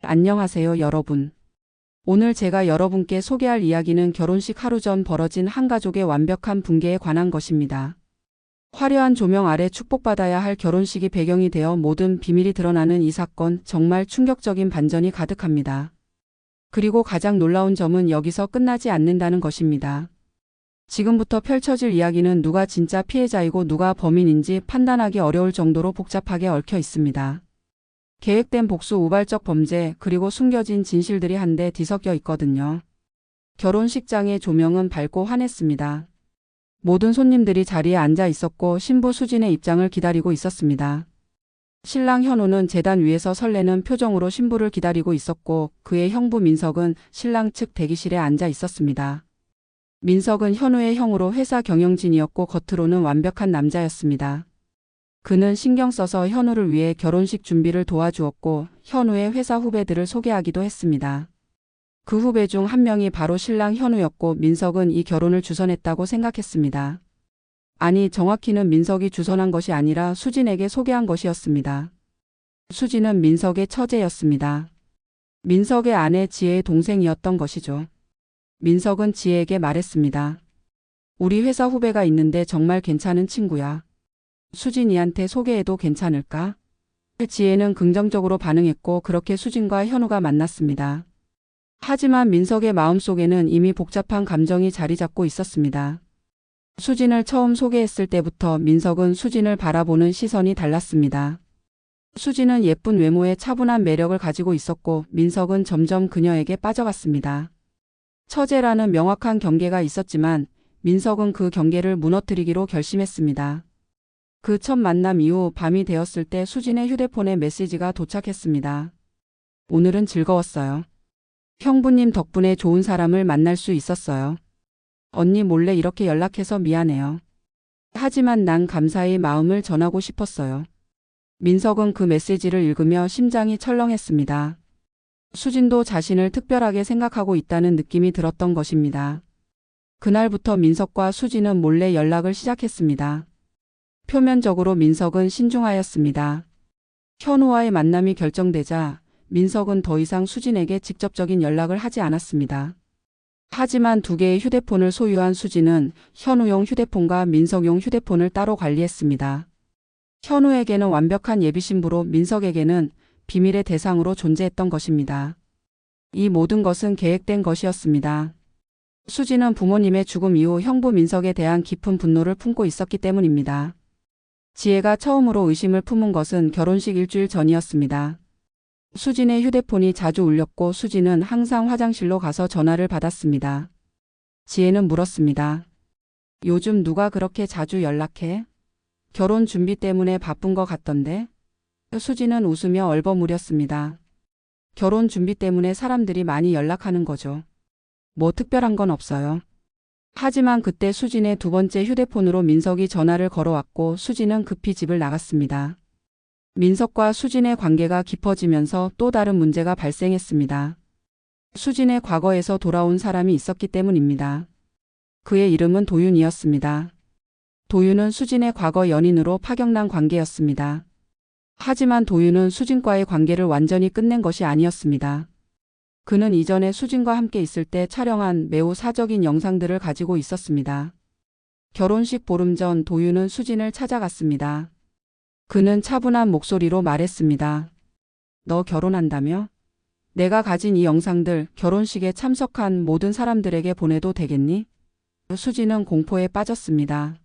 안녕하세요, 여러분. 오늘 제가 여러분께 소개할 이야기는 결혼식 하루 전 벌어진 한 가족의 완벽한 붕괴에 관한 것입니다. 화려한 조명 아래 축복받아야 할 결혼식이 배경이 되어 모든 비밀이 드러나는 이 사건, 정말 충격적인 반전이 가득합니다. 그리고 가장 놀라운 점은 여기서 끝나지 않는다는 것입니다. 지금부터 펼쳐질 이야기는 누가 진짜 피해자이고 누가 범인인지 판단하기 어려울 정도로 복잡하게 얽혀 있습니다. 계획된 복수 우발적 범죄, 그리고 숨겨진 진실들이 한데 뒤섞여 있거든요. 결혼식장의 조명은 밝고 환했습니다. 모든 손님들이 자리에 앉아 있었고 신부 수진의 입장을 기다리고 있었습니다. 신랑 현우는 제단 위에서 설레는 표정으로 신부를 기다리고 있었고 그의 형부 민석은 신랑 측 대기실에 앉아 있었습니다. 민석은 현우의 형으로 회사 경영진이었고 겉으로는 완벽한 남자였습니다. 그는 신경 써서 현우를 위해 결혼식 준비를 도와주었고 현우의 회사 후배들을 소개하기도 했습니다. 그 후배 중 한 명이 바로 신랑 현우였고 민석은 이 결혼을 주선했다고 생각했습니다. 아니, 정확히는 민석이 주선한 것이 아니라 수진에게 소개한 것이었습니다. 수진은 민석의 처제였습니다. 민석의 아내 지혜의 동생이었던 것이죠. 민석은 지혜에게 말했습니다. 우리 회사 후배가 있는데 정말 괜찮은 친구야. 수진이한테 소개해도 괜찮을까? 지혜는 긍정적으로 반응했고 그렇게 수진과 현우가 만났습니다. 하지만 민석의 마음속에는 이미 복잡한 감정이 자리 잡고 있었습니다. 수진을 처음 소개했을 때부터 민석은 수진을 바라보는 시선이 달랐습니다. 수진은 예쁜 외모에 차분한 매력을 가지고 있었고 민석은 점점 그녀에게 빠져갔습니다. 처제라는 명확한 경계가 있었지만 민석은 그 경계를 무너뜨리기로 결심했습니다. 그 첫 만남 이후 밤이 되었을 때 수진의 휴대폰에 메시지가 도착했습니다. 오늘은 즐거웠어요. 형부님 덕분에 좋은 사람을 만날 수 있었어요. 언니 몰래 이렇게 연락해서 미안해요. 하지만 난 감사의 마음을 전하고 싶었어요. 민석은 그 메시지를 읽으며 심장이 철렁했습니다. 수진도 자신을 특별하게 생각하고 있다는 느낌이 들었던 것입니다. 그날부터 민석과 수진은 몰래 연락을 시작했습니다. 표면적으로 민석은 신중하였습니다. 현우와의 만남이 결정되자 민석은 더 이상 수진에게 직접적인 연락을 하지 않았습니다. 하지만 두 개의 휴대폰을 소유한 수진은 현우용 휴대폰과 민석용 휴대폰을 따로 관리했습니다. 현우에게는 완벽한 예비신부로 민석에게는 비밀의 대상으로 존재했던 것입니다. 이 모든 것은 계획된 것이었습니다. 수진은 부모님의 죽음 이후 형부 민석에 대한 깊은 분노를 품고 있었기 때문입니다. 지혜가 처음으로 의심을 품은 것은 결혼식 일주일 전이었습니다. 수진의 휴대폰이 자주 울렸고 수진은 항상 화장실로 가서 전화를 받았습니다. 지혜는 물었습니다. 요즘 누가 그렇게 자주 연락해? 결혼 준비 때문에 바쁜 것 같던데? 수진은 웃으며 얼버무렸습니다. 결혼 준비 때문에 사람들이 많이 연락하는 거죠. 뭐 특별한 건 없어요. 하지만 그때 수진의 두 번째 휴대폰으로 민석이 전화를 걸어왔고 수진은 급히 집을 나갔습니다. 민석과 수진의 관계가 깊어지면서 또 다른 문제가 발생했습니다. 수진의 과거에서 돌아온 사람이 있었기 때문입니다. 그의 이름은 도윤이었습니다. 도윤은 수진의 과거 연인으로 파격난 관계였습니다. 하지만 도윤은 수진과의 관계를 완전히 끝낸 것이 아니었습니다. 그는 이전에 수진과 함께 있을 때 촬영한 매우 사적인 영상들을 가지고 있었습니다. 결혼식 보름 전 도윤은 수진을 찾아갔습니다. 그는 차분한 목소리로 말했습니다. 너 결혼한다며? 내가 가진 이 영상들 결혼식에 참석한 모든 사람들에게 보내도 되겠니? 수진은 공포에 빠졌습니다.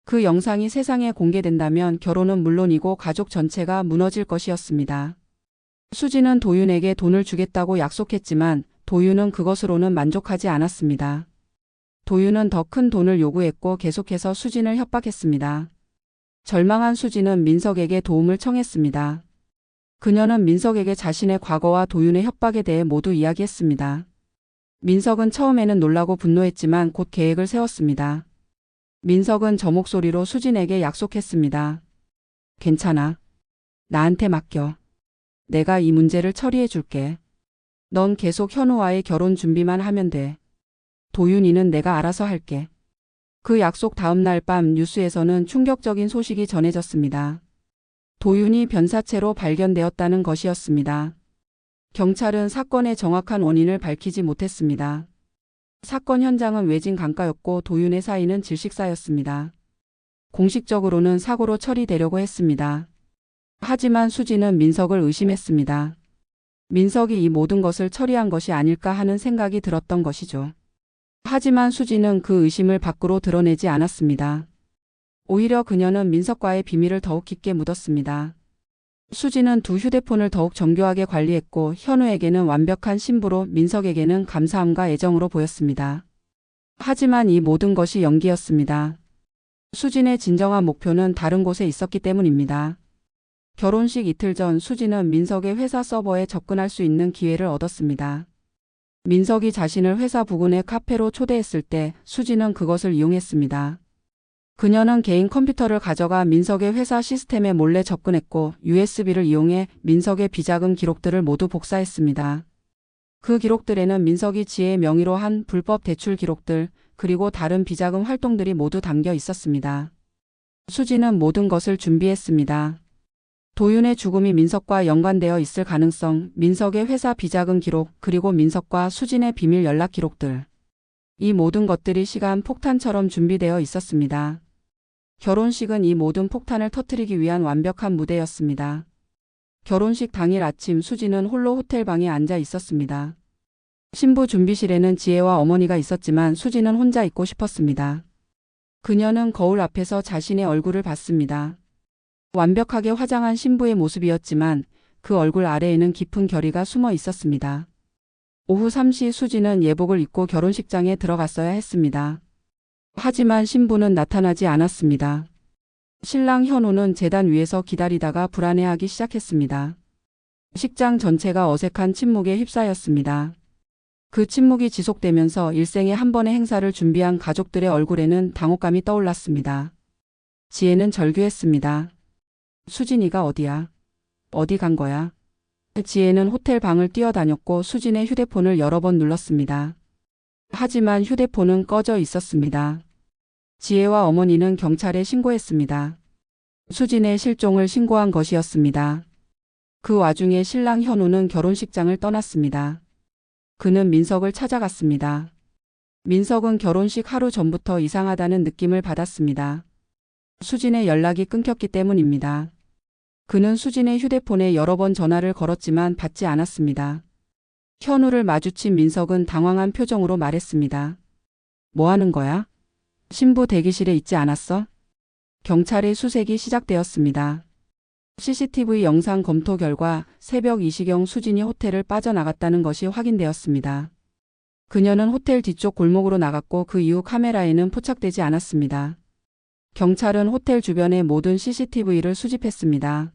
그 영상이 세상에 공개된다면 결혼은 물론이고 가족 전체가 무너질 것이었습니다. 수진은 도윤에게 돈을 주겠다고 약속했지만 도윤은 그것으로는 만족하지 않았습니다. 도윤은 더 큰 돈을 요구했고 계속해서 수진을 협박했습니다. 절망한 수진은 민석에게 도움을 청했습니다. 그녀는 민석에게 자신의 과거와 도윤의 협박에 대해 모두 이야기했습니다. 민석은 처음에는 놀라고 분노했지만 곧 계획을 세웠습니다. 민석은 저 목소리로 수진에게 약속했습니다. 괜찮아. 나한테 맡겨. 내가 이 문제를 처리해 줄게. 넌 계속 현우와의 결혼 준비만 하면 돼. 도윤이는 내가 알아서 할게. 그 약속 다음 날 밤 뉴스에서는 충격적인 소식이 전해졌습니다. 도윤이 변사체로 발견되었다는 것이었습니다. 경찰은 사건의 정확한 원인을 밝히지 못했습니다. 사건 현장은 외진 강가였고 도윤의 사인은 질식사였습니다. 공식적으로는 사고로 처리되려고 했습니다. 하지만 수지는 민석을 의심했습니다. 민석이 이 모든 것을 처리한 것이 아닐까 하는 생각이 들었던 것이죠. 하지만 수지는 그 의심을 밖으로 드러내지 않았습니다. 오히려 그녀는 민석과의 비밀을 더욱 깊게 묻었습니다. 수지는 두 휴대폰을 더욱 정교하게 관리했고 현우에게는 완벽한 신부로 민석에게는 감사함과 애정으로 보였습니다. 하지만 이 모든 것이 연기였습니다. 수진의 진정한 목표는 다른 곳에 있었기 때문입니다. 결혼식 이틀 전 수진은 민석의 회사 서버에 접근할 수 있는 기회를 얻었습니다. 민석이 자신을 회사 부근의 카페로 초대했을 때 수진은 그것을 이용했습니다. 그녀는 개인 컴퓨터를 가져가 민석의 회사 시스템에 몰래 접근했고 USB를 이용해 민석의 비자금 기록들을 모두 복사했습니다. 그 기록들에는 민석이 지혜의 명의로 한 불법 대출 기록들 그리고 다른 비자금 활동들이 모두 담겨 있었습니다. 수진은 모든 것을 준비했습니다. 도윤의 죽음이 민석과 연관되어 있을 가능성, 민석의 회사 비자금 기록, 그리고 민석과 수진의 비밀 연락 기록들. 이 모든 것들이 시간 폭탄처럼 준비되어 있었습니다. 결혼식은 이 모든 폭탄을 터뜨리기 위한 완벽한 무대였습니다. 결혼식 당일 아침 수진은 홀로 호텔 방에 앉아 있었습니다. 신부 준비실에는 지혜와 어머니가 있었지만 수진은 혼자 있고 싶었습니다. 그녀는 거울 앞에서 자신의 얼굴을 봤습니다. 완벽하게 화장한 신부의 모습이었지만 그 얼굴 아래에는 깊은 결의가 숨어 있었습니다. 오후 3시 수진은 예복을 입고 결혼식장에 들어갔어야 했습니다. 하지만 신부는 나타나지 않았습니다. 신랑 현우는 제단 위에서 기다리다가 불안해하기 시작했습니다. 식장 전체가 어색한 침묵에 휩싸였습니다. 그 침묵이 지속되면서 일생에 한 번의 행사를 준비한 가족들의 얼굴에는 당혹감이 떠올랐습니다. 지혜는 절규했습니다. 수진이가 어디야? 어디 간 거야? 지혜는 호텔 방을 뛰어다녔고 수진의 휴대폰을 여러 번 눌렀습니다. 하지만 휴대폰은 꺼져 있었습니다. 지혜와 어머니는 경찰에 신고했습니다. 수진의 실종을 신고한 것이었습니다. 그 와중에 신랑 현우는 결혼식장을 떠났습니다. 그는 민석을 찾아갔습니다. 민석은 결혼식 하루 전부터 이상하다는 느낌을 받았습니다. 수진의 연락이 끊겼기 때문입니다. 그는 수진의 휴대폰에 여러 번 전화를 걸었지만 받지 않았습니다. 현우를 마주친 민석은 당황한 표정으로 말했습니다. 뭐 하는 거야? 신부 대기실에 있지 않았어? 경찰의 수색이 시작되었습니다. CCTV 영상 검토 결과 새벽 2시경 수진이 호텔을 빠져나갔다는 것이 확인되었습니다. 그녀는 호텔 뒤쪽 골목으로 나갔고 그 이후 카메라에는 포착되지 않았습니다. 경찰은 호텔 주변의 모든 CCTV를 수집했습니다.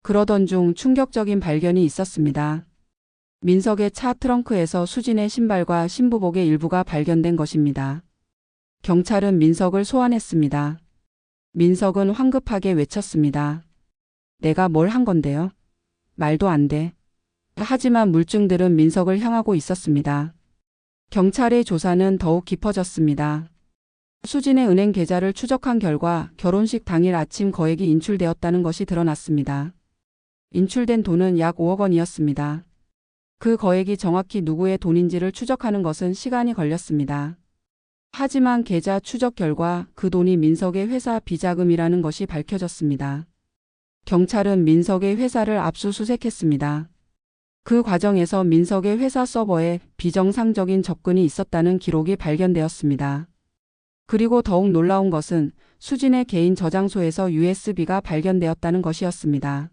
그러던 중 충격적인 발견이 있었습니다. 민석의 차 트렁크에서 수진의 신발과 신부복의 일부가 발견된 것입니다. 경찰은 민석을 소환했습니다. 민석은 황급하게 외쳤습니다. 내가 뭘 한 건데요? 말도 안 돼. 하지만 물증들은 민석을 향하고 있었습니다. 경찰의 조사는 더욱 깊어졌습니다. 수진의 은행 계좌를 추적한 결과 결혼식 당일 아침 거액이 인출되었다는 것이 드러났습니다. 인출된 돈은 약 5억 원이었습니다. 그 거액이 정확히 누구의 돈인지를 추적하는 것은 시간이 걸렸습니다. 하지만 계좌 추적 결과 그 돈이 민석의 회사 비자금이라는 것이 밝혀졌습니다. 경찰은 민석의 회사를 압수수색했습니다. 그 과정에서 민석의 회사 서버에 비정상적인 접근이 있었다는 기록이 발견되었습니다. 그리고 더욱 놀라운 것은 수진의 개인 저장소에서 USB가 발견되었다는 것이었습니다.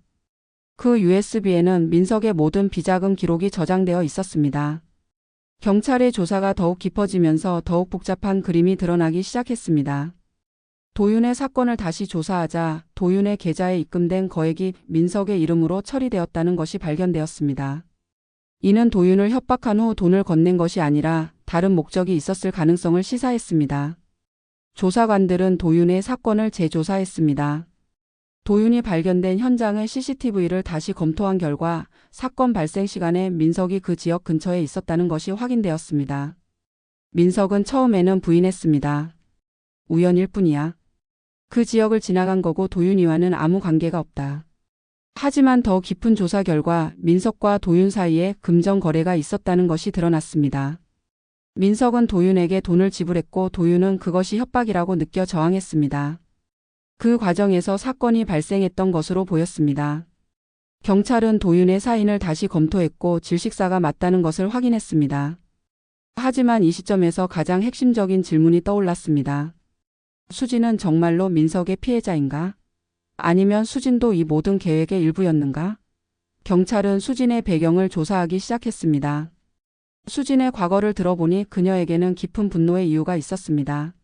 그 USB에는 민석의 모든 비자금 기록이 저장되어 있었습니다. 경찰의 조사가 더욱 깊어지면서 더욱 복잡한 그림이 드러나기 시작했습니다. 도윤의 사건을 다시 조사하자 도윤의 계좌에 입금된 거액이 민석의 이름으로 처리되었다는 것이 발견되었습니다. 이는 도윤을 협박한 후 돈을 건넨 것이 아니라 다른 목적이 있었을 가능성을 시사했습니다. 조사관들은 도윤의 사건을 재조사했습니다. 도윤이 발견된 현장의 CCTV를 다시 검토한 결과 사건 발생 시간에 민석이 그 지역 근처에 있었다는 것이 확인되었습니다. 민석은 처음에는 부인했습니다. 우연일 뿐이야. 그 지역을 지나간 거고 도윤이와는 아무 관계가 없다. 하지만 더 깊은 조사 결과 민석과 도윤 사이에 금전 거래가 있었다는 것이 드러났습니다. 민석은 도윤에게 돈을 지불했고 도윤은 그것이 협박이라고 느껴 저항했습니다. 그 과정에서 사건이 발생했던 것으로 보였습니다. 경찰은 도윤의 사인을 다시 검토했고 질식사가 맞다는 것을 확인했습니다. 하지만 이 시점에서 가장 핵심적인 질문이 떠올랐습니다. 수진은 정말로 민석의 피해자인가? 아니면 수진도 이 모든 계획의 일부였는가? 경찰은 수진의 배경을 조사하기 시작했습니다. 수진의 과거를 들어보니 그녀에게는 깊은 분노의 이유가 있었습니다.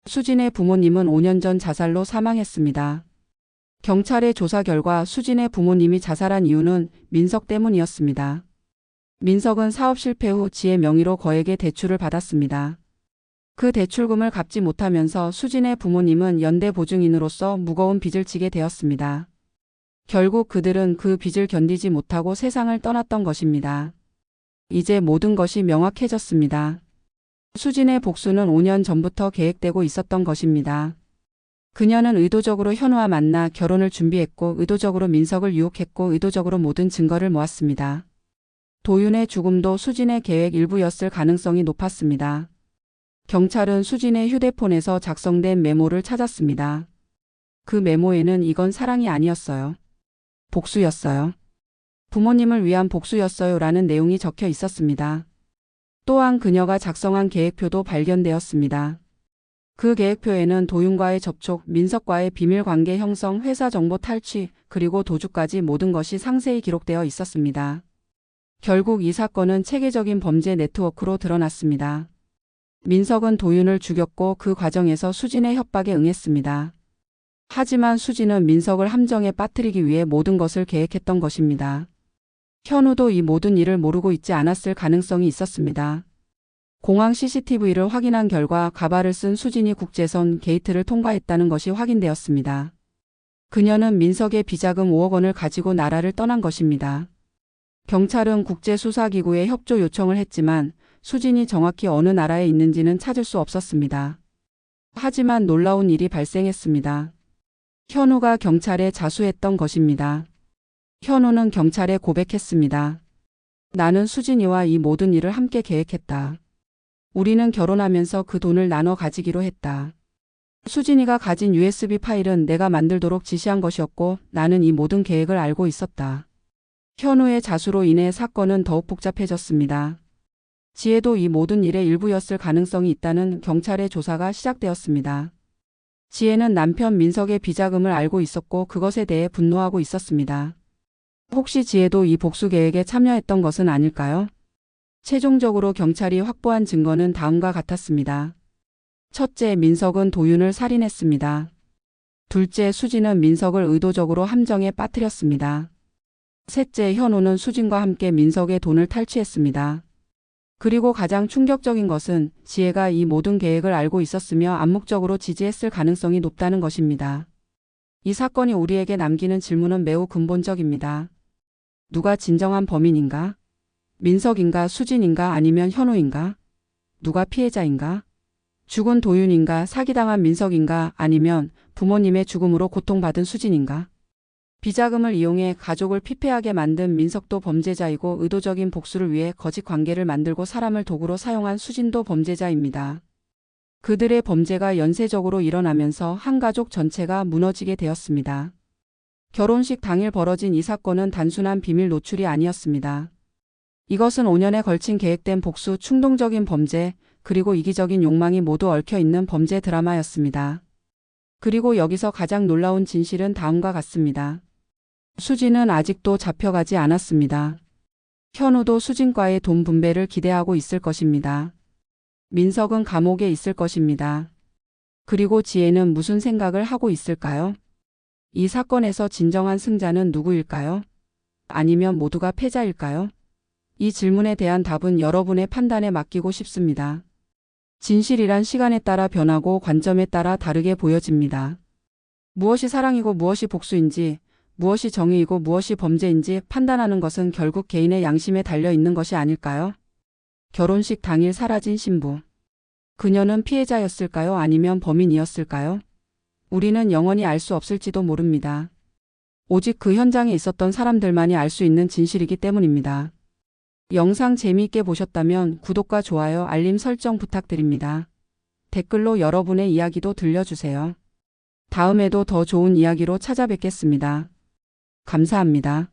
수진의 부모님은 5년 전 자살로 사망했습니다. 경찰의 조사 결과 수진의 부모님이 자살한 이유는 민석 때문이었습니다. 민석은 사업 실패 후 지의 명의로 거액의 대출을 받았습니다. 그 대출금을 갚지 못하면서 수진의 부모님은 연대 보증인으로서 무거운 빚을 지게 되었습니다. 결국 그들은 그 빚을 견디지 못하고 세상을 떠났던 것입니다. 이제 모든 것이 명확해졌습니다. 수진의 복수는 5년 전부터 계획되고 있었던 것입니다. 그녀는 의도적으로 현우와 만나 결혼을 준비했고 의도적으로 민석을 유혹했고 의도적으로 모든 증거를 모았습니다. 도윤의 죽음도 수진의 계획 일부였을 가능성이 높았습니다. 경찰은 수진의 휴대폰에서 작성된 메모를 찾았습니다. 그 메모에는 이건 사랑이 아니었어요. 복수였어요. 부모님을 위한 복수였어요 라는 내용이 적혀 있었습니다. 또한 그녀가 작성한 계획표도 발견되었습니다. 그 계획표에는 도윤과의 접촉, 민석과의 비밀관계 형성, 회사 정보 탈취, 그리고 도주까지 모든 것이 상세히 기록되어 있었습니다. 결국 이 사건은 체계적인 범죄 네트워크로 드러났습니다. 민석은 도윤을 죽였고 그 과정에서 수진의 협박에 응했습니다. 하지만 수진은 민석을 함정에 빠뜨리기 위해 모든 것을 계획했던 것입니다. 현우도 이 모든 일을 모르고 있지 않았을 가능성이 있었습니다. 공항 CCTV를 확인한 결과 가발을 쓴 수진이 국제선 게이트를 통과했다는 것이 확인되었습니다. 그녀는 민석의 비자금 5억 원을 가지고 나라를 떠난 것입니다. 경찰은 국제수사기구에 협조 요청을 했지만 수진이 정확히 어느 나라에 있는지는 찾을 수 없었습니다. 하지만 놀라운 일이 발생했습니다. 현우가 경찰에 자수했던 것입니다. 현우는 경찰에 고백했습니다. 나는 수진이와 이 모든 일을 함께 계획했다. 우리는 결혼하면서 그 돈을 나눠 가지기로 했다. 수진이가 가진 USB 파일은 내가 만들도록 지시한 것이었고 나는 이 모든 계획을 알고 있었다. 현우의 자수로 인해 사건은 더욱 복잡해졌습니다. 지혜도 이 모든 일의 일부였을 가능성이 있다는 경찰의 조사가 시작되었습니다. 지혜는 남편 민석의 비자금을 알고 있었고 그것에 대해 분노하고 있었습니다. 혹시 지혜도 이 복수 계획에 참여했던 것은 아닐까요? 최종적으로 경찰이 확보한 증거는 다음과 같았습니다. 첫째, 민석은 도윤을 살인했습니다. 둘째, 수진은 민석을 의도적으로 함정에 빠뜨렸습니다. 셋째, 현우는 수진과 함께 민석의 돈을 탈취했습니다. 그리고 가장 충격적인 것은 지혜가 이 모든 계획을 알고 있었으며 암묵적으로 지지했을 가능성이 높다는 것입니다. 이 사건이 우리에게 남기는 질문은 매우 근본적입니다. 누가 진정한 범인인가? 민석인가, 수진인가, 아니면 현우인가? 누가 피해자인가? 죽은 도윤인가, 사기당한 민석인가, 아니면 부모님의 죽음으로 고통받은 수진인가? 비자금을 이용해 가족을 피폐하게 만든 민석도 범죄자이고 의도적인 복수를 위해 거짓 관계를 만들고 사람을 도구로 사용한 수진도 범죄자입니다. 그들의 범죄가 연쇄적으로 일어나면서 한 가족 전체가 무너지게 되었습니다. 결혼식 당일 벌어진 이 사건은 단순한 비밀 노출이 아니었습니다. 이것은 5년에 걸친 계획된 복수, 충동적인 범죄, 그리고 이기적인 욕망이 모두 얽혀있는 범죄 드라마였습니다. 그리고 여기서 가장 놀라운 진실은 다음과 같습니다. 수진은 아직도 잡혀가지 않았습니다. 현우도 수진과의 돈 분배를 기대하고 있을 것입니다. 민석은 감옥에 있을 것입니다. 그리고 지혜는 무슨 생각을 하고 있을까요? 이 사건에서 진정한 승자는 누구일까요? 아니면 모두가 패자일까요? 이 질문에 대한 답은 여러분의 판단에 맡기고 싶습니다. 진실이란 시간에 따라 변하고 관점에 따라 다르게 보여집니다. 무엇이 사랑이고 무엇이 복수인지, 무엇이 정의이고 무엇이 범죄인지 판단하는 것은 결국 개인의 양심에 달려 있는 것이 아닐까요? 결혼식 당일 사라진 신부. 그녀는 피해자였을까요? 아니면 범인이었을까요? 우리는 영원히 알 수 없을지도 모릅니다. 오직 그 현장에 있었던 사람들만이 알 수 있는 진실이기 때문입니다. 영상 재미있게 보셨다면 구독과 좋아요, 알림 설정 부탁드립니다. 댓글로 여러분의 이야기도 들려주세요. 다음에도 더 좋은 이야기로 찾아뵙겠습니다. 감사합니다.